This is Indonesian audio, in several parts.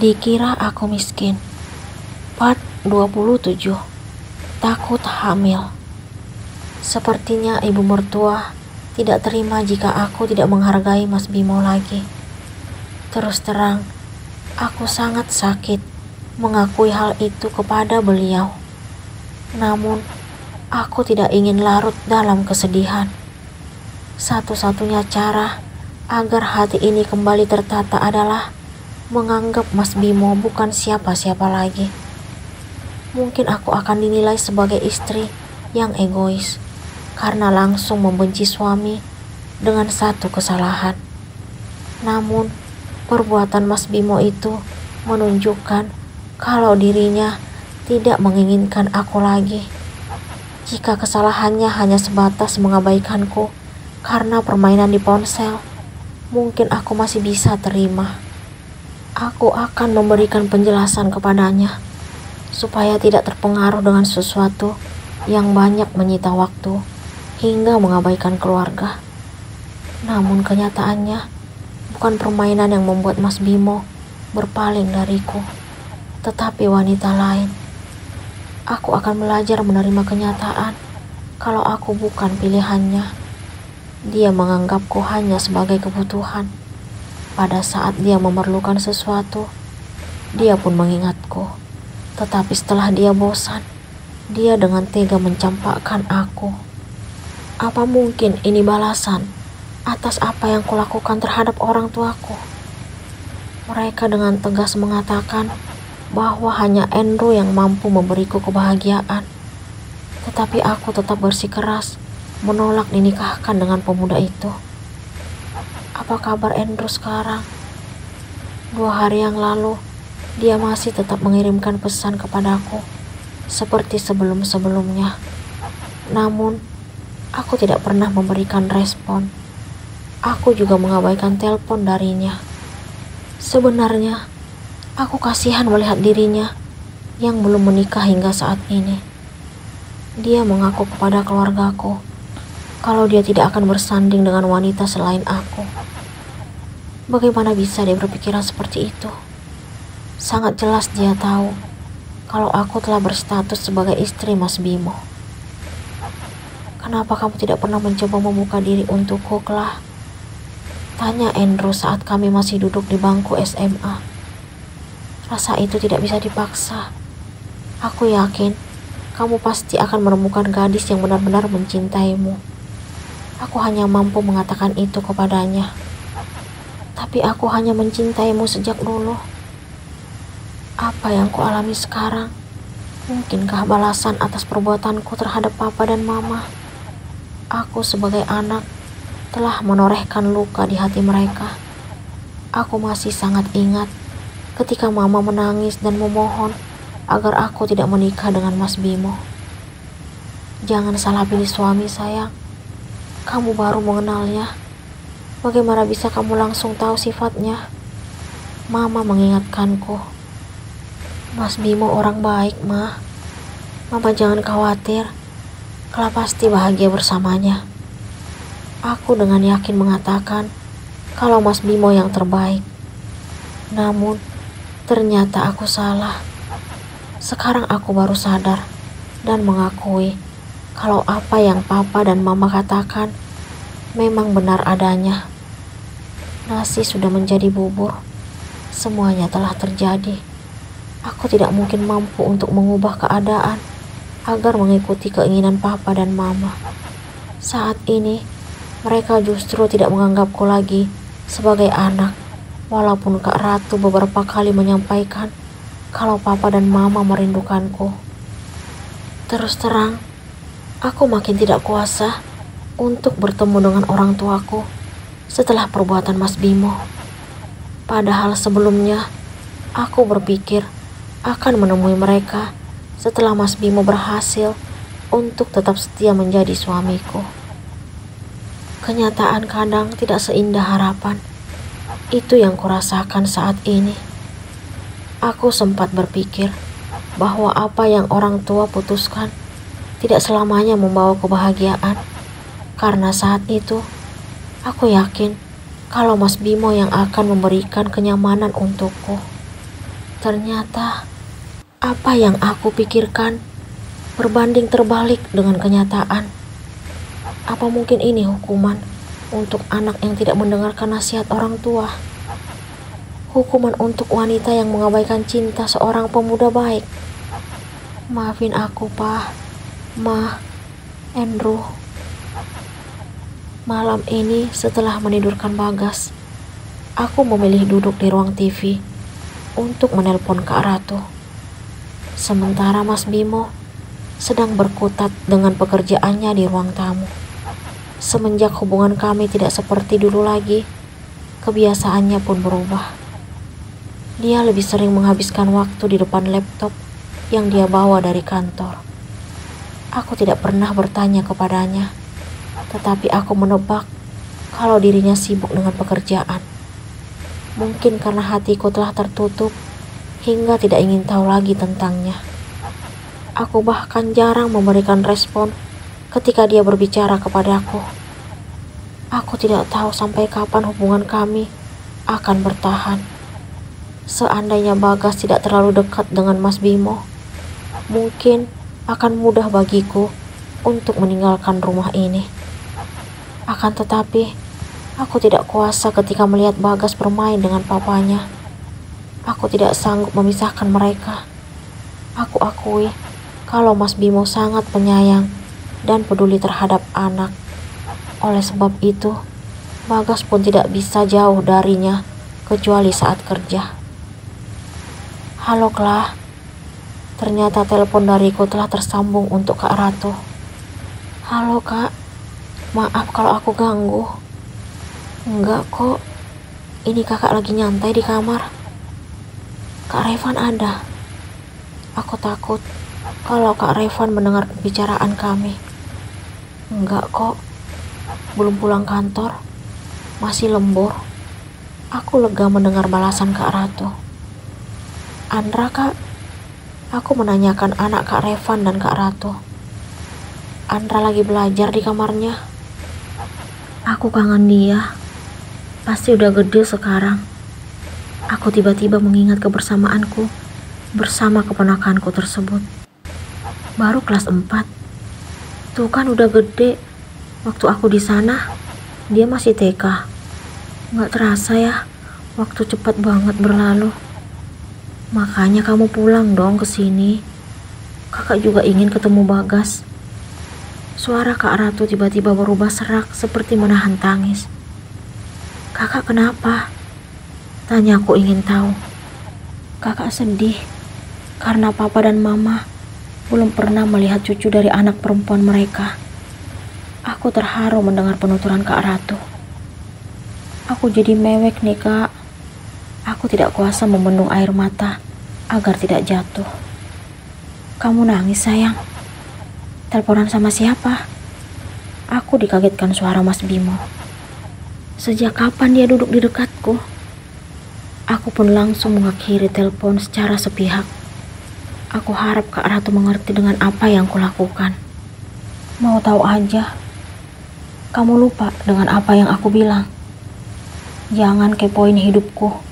Dikira aku miskin. Part 27. Takut hamil. Sepertinya ibu mertua tidak terima jika aku tidak menghargai Mas Bimo lagi. Terus terang, aku sangat sakit mengakui hal itu kepada beliau. Namun, aku tidak ingin larut dalam kesedihan. Satu-satunya cara agar hati ini kembali tertata adalah menganggap Mas Bimo bukan siapa-siapa lagi. Mungkin aku akan dinilai sebagai istri yang egois karena langsung membenci suami dengan satu kesalahan. Namun, perbuatan Mas Bimo itu menunjukkan kalau dirinya tidak menginginkan aku lagi. Jika kesalahannya hanya sebatas mengabaikanku karena permainan di ponsel, mungkin aku masih bisa terima. Aku akan memberikan penjelasan kepadanya supaya tidak terpengaruh dengan sesuatu yang banyak menyita waktu hingga mengabaikan keluarga. Namun kenyataannya bukan permainan yang membuat Mas Bimo berpaling dariku, tetapi wanita lain. Aku akan belajar menerima kenyataan kalau aku bukan pilihannya. Dia menganggapku hanya sebagai kebutuhan. Pada saat dia memerlukan sesuatu, dia pun mengingatku. Tetapi setelah dia bosan, dia dengan tega mencampakkan aku. Apa mungkin ini balasan atas apa yang kulakukan terhadap orang tuaku? Mereka dengan tegas mengatakan bahwa hanya Andrew yang mampu memberiku kebahagiaan. Tetapi aku tetap bersikeras menolak dinikahkan dengan pemuda itu. Apa kabar Andrew sekarang? 2 hari yang lalu, dia masih tetap mengirimkan pesan kepadaku seperti sebelum-sebelumnya. Namun, aku tidak pernah memberikan respon. Aku juga mengabaikan telepon darinya. Sebenarnya, aku kasihan melihat dirinya yang belum menikah hingga saat ini. Dia mengaku kepada keluargaku kalau dia tidak akan bersanding dengan wanita selain aku. Bagaimana bisa dia berpikiran seperti itu? Sangat jelas dia tahu kalau aku telah berstatus sebagai istri Mas Bimo. Kenapa kamu tidak pernah mencoba membuka diri untukku, Klah? Tanya Andrew saat kami masih duduk di bangku SMA. Rasa itu tidak bisa dipaksa. Aku yakin kamu pasti akan menemukan gadis yang benar-benar mencintaimu. Aku hanya mampu mengatakan itu kepadanya. Tapi aku hanya mencintaimu sejak dulu. Apa yang kualami sekarang? Mungkinkah balasan atas perbuatanku terhadap papa dan mama? Aku sebagai anak telah menorehkan luka di hati mereka. Aku masih sangat ingat ketika mama menangis dan memohon agar aku tidak menikah dengan Mas Bimo. Jangan salah pilih suami, sayang. Kamu baru mengenalnya. Bagaimana bisa kamu langsung tahu sifatnya? Mama mengingatkanku. Mas Bimo orang baik, Ma. Mama jangan khawatir. Kala pasti bahagia bersamanya. Aku dengan yakin mengatakan kalau Mas Bimo yang terbaik. Namun, ternyata aku salah. Sekarang aku baru sadar dan mengakui kalau apa yang papa dan mama katakan memang benar adanya. Nasi sudah menjadi bubur. Semuanya telah terjadi. Aku tidak mungkin mampu untuk mengubah keadaan agar mengikuti keinginan papa dan mama. Saat ini, mereka justru tidak menganggapku lagi sebagai anak, walaupun Kak Ratu beberapa kali menyampaikan kalau papa dan mama merindukanku. Terus terang, aku makin tidak kuasa untuk bertemu dengan orang tuaku setelah perbuatan Mas Bimo. Padahal sebelumnya, aku berpikir akan menemui mereka setelah Mas Bimo berhasil untuk tetap setia menjadi suamiku. Kenyataan kadang tidak seindah harapan. Itu yang kurasakan saat ini. Aku sempat berpikir bahwa apa yang orang tua putuskan tidak selamanya membawa kebahagiaan. Karena saat itu, aku yakin kalau Mas Bimo yang akan memberikan kenyamanan untukku. Ternyata apa yang aku pikirkan berbanding terbalik dengan kenyataan. Apa mungkin ini hukuman untuk anak yang tidak mendengarkan nasihat orang tua? Hukuman untuk wanita yang mengabaikan cinta seorang pemuda baik. Maafin aku, Pa, Ma, Andrew. Malam ini setelah menidurkan Bagas, aku memilih duduk di ruang TV untuk menelpon Kak Ratu. Sementara Mas Bimo sedang berkutat dengan pekerjaannya di ruang tamu. Semenjak hubungan kami tidak seperti dulu lagi, kebiasaannya pun berubah. Dia lebih sering menghabiskan waktu di depan laptop yang dia bawa dari kantor. Aku tidak pernah bertanya kepadanya, tetapi aku menebak kalau dirinya sibuk dengan pekerjaan. Mungkin karena hatiku telah tertutup hingga tidak ingin tahu lagi tentangnya. Aku bahkan jarang memberikan respon ketika dia berbicara kepadaku. Aku tidak tahu sampai kapan hubungan kami akan bertahan. Seandainya Bagas tidak terlalu dekat dengan Mas Bimo, mungkin akan mudah bagiku untuk meninggalkan rumah ini. Akan tetapi, aku tidak kuasa ketika melihat Bagas bermain dengan papanya. Aku tidak sanggup memisahkan mereka. Aku akui kalau Mas Bimo sangat penyayang dan peduli terhadap anak. Oleh sebab itu, Bagas pun tidak bisa jauh darinya kecuali saat kerja. Halo, Klah. Ternyata telepon dariku telah tersambung untuk Kak Ratu. Halo, Kak. Maaf kalau aku ganggu. Enggak kok. Ini kakak lagi nyantai di kamar. Kak Revan ada. Aku takut kalau Kak Revan mendengar pembicaraan kami. Enggak kok. Belum pulang kantor. Masih lembur. Aku lega mendengar balasan Kak Ratu. Andra, Kak. Aku menanyakan anak Kak Revan dan Kak Ratu. Andra lagi belajar di kamarnya. Aku kangen dia. Pasti udah gede sekarang. Aku tiba-tiba mengingat kebersamaanku bersama keponakanku tersebut. Baru kelas 4. Tuh kan udah gede. Waktu aku di sana, dia masih TK. Nggak terasa ya, waktu cepat banget berlalu. Makanya kamu pulang dong ke sini. Kakak juga ingin ketemu Bagas. Suara Kak Ratu tiba-tiba berubah serak seperti menahan tangis. Kakak kenapa? Tanya aku ingin tahu. Kakak sedih karena papa dan mama belum pernah melihat cucu dari anak perempuan mereka. Aku terharu mendengar penuturan Kak Ratu. Aku jadi mewek nih, Kak. Aku tidak kuasa membendung air mata agar tidak jatuh. Kamu nangis, sayang. Teleponan sama siapa? Aku dikagetkan suara Mas Bimo. Sejak kapan dia duduk di dekatku? Aku pun langsung mengakhiri telepon secara sepihak. Aku harap Kak Ratu mengerti dengan apa yang kulakukan. Mau tahu aja, kamu lupa dengan apa yang aku bilang. Jangan kepoin hidupku.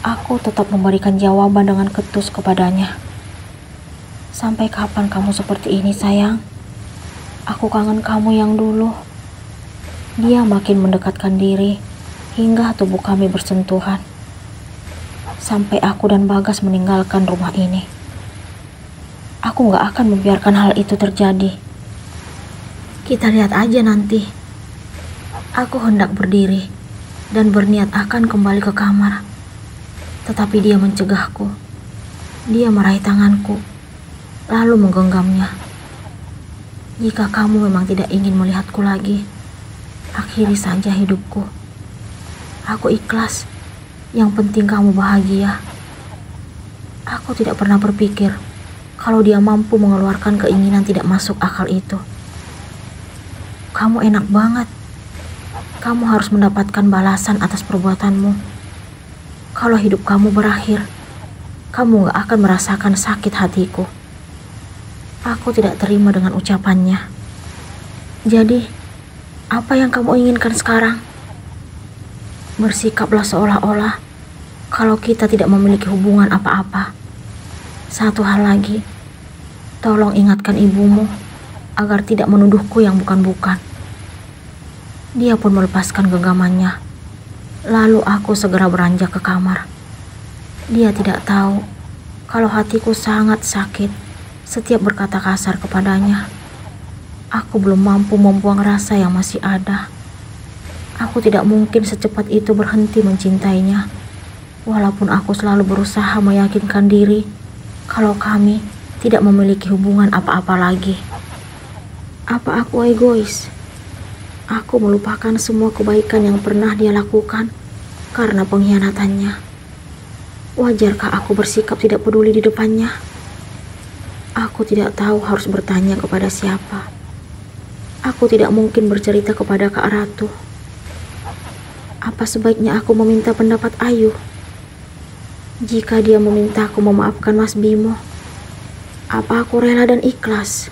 Aku tetap memberikan jawaban dengan ketus kepadanya. Sampai kapan kamu seperti ini, sayang? Aku kangen kamu yang dulu. Dia makin mendekatkan diri hingga tubuh kami bersentuhan. Sampai aku dan Bagas meninggalkan rumah ini. Aku gak akan membiarkan hal itu terjadi. Kita lihat aja nanti. Aku hendak berdiri dan berniat akan kembali ke kamar. Tetapi dia mencegahku. Dia meraih tanganku, lalu menggenggamnya. Jika kamu memang tidak ingin melihatku lagi, akhiri saja hidupku. Aku ikhlas. Yang penting kamu bahagia. Aku tidak pernah berpikir kalau dia mampu mengeluarkan keinginan tidak masuk akal itu. Kamu enak banget. Kamu harus mendapatkan balasan atas perbuatanmu. Kalau hidup kamu berakhir, kamu gak akan merasakan sakit hatiku. Aku tidak terima dengan ucapannya. Jadi, apa yang kamu inginkan sekarang? Bersikaplah seolah-olah kalau kita tidak memiliki hubungan apa-apa. Satu hal lagi, tolong ingatkan ibumu agar tidak menuduhku yang bukan-bukan. Dia pun melepaskan genggamannya. Lalu aku segera beranjak ke kamar. Dia tidak tahu kalau hatiku sangat sakit setiap berkata kasar kepadanya. Aku belum mampu membuang rasa yang masih ada. Aku tidak mungkin secepat itu berhenti mencintainya. Walaupun aku selalu berusaha meyakinkan diri kalau kami tidak memiliki hubungan apa-apa lagi. Apa aku egois? Aku melupakan semua kebaikan yang pernah dia lakukan karena pengkhianatannya. Wajarkah aku bersikap tidak peduli di depannya? Aku tidak tahu harus bertanya kepada siapa. Aku tidak mungkin bercerita kepada Kak Ratu. Apa sebaiknya aku meminta pendapat Ayu? Jika dia memintaku memaafkan Mas Bimo, apa aku rela dan ikhlas?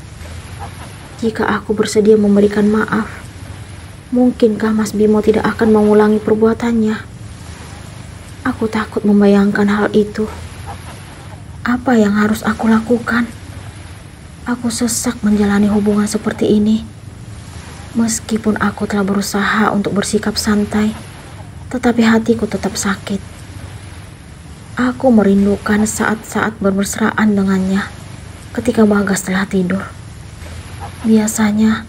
Jika aku bersedia memberikan maaf, mungkinkah Mas Bimo tidak akan mengulangi perbuatannya? Aku takut membayangkan hal itu. Apa yang harus aku lakukan? Aku sesak menjalani hubungan seperti ini. Meskipun aku telah berusaha untuk bersikap santai, tetapi hatiku tetap sakit. Aku merindukan saat-saat bermesraan dengannya ketika Bagas telah tidur. Biasanya,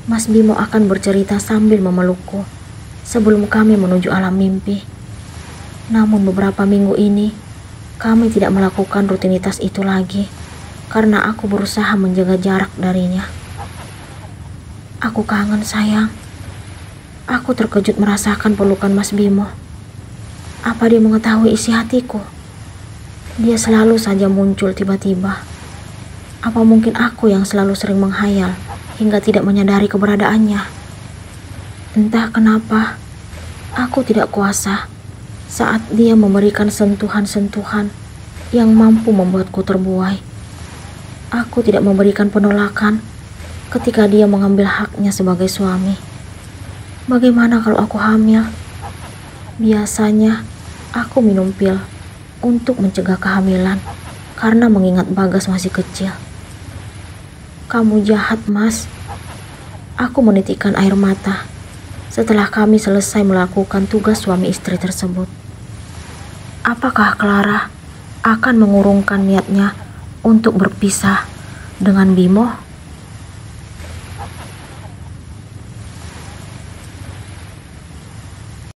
Mas Bimo akan bercerita sambil memelukku sebelum kami menuju alam mimpi. Namun beberapa minggu ini, kami tidak melakukan rutinitas itu lagi karena aku berusaha menjaga jarak darinya. Aku kangen, sayang. Aku terkejut merasakan pelukan Mas Bimo. Apa dia mengetahui isi hatiku? Dia selalu saja muncul tiba-tiba. Apa mungkin aku yang selalu sering menghayal hingga tidak menyadari keberadaannya? Entah kenapa, aku tidak kuasa saat dia memberikan sentuhan-sentuhan yang mampu membuatku terbuai. Aku tidak memberikan penolakan ketika dia mengambil haknya sebagai suami. Bagaimana kalau aku hamil? Biasanya aku minum pil untuk mencegah kehamilan karena mengingat Bagas masih kecil. Kamu jahat, Mas. Aku menitikkan air mata setelah kami selesai melakukan tugas suami istri tersebut. Apakah Clara akan mengurungkan niatnya untuk berpisah dengan Bimo?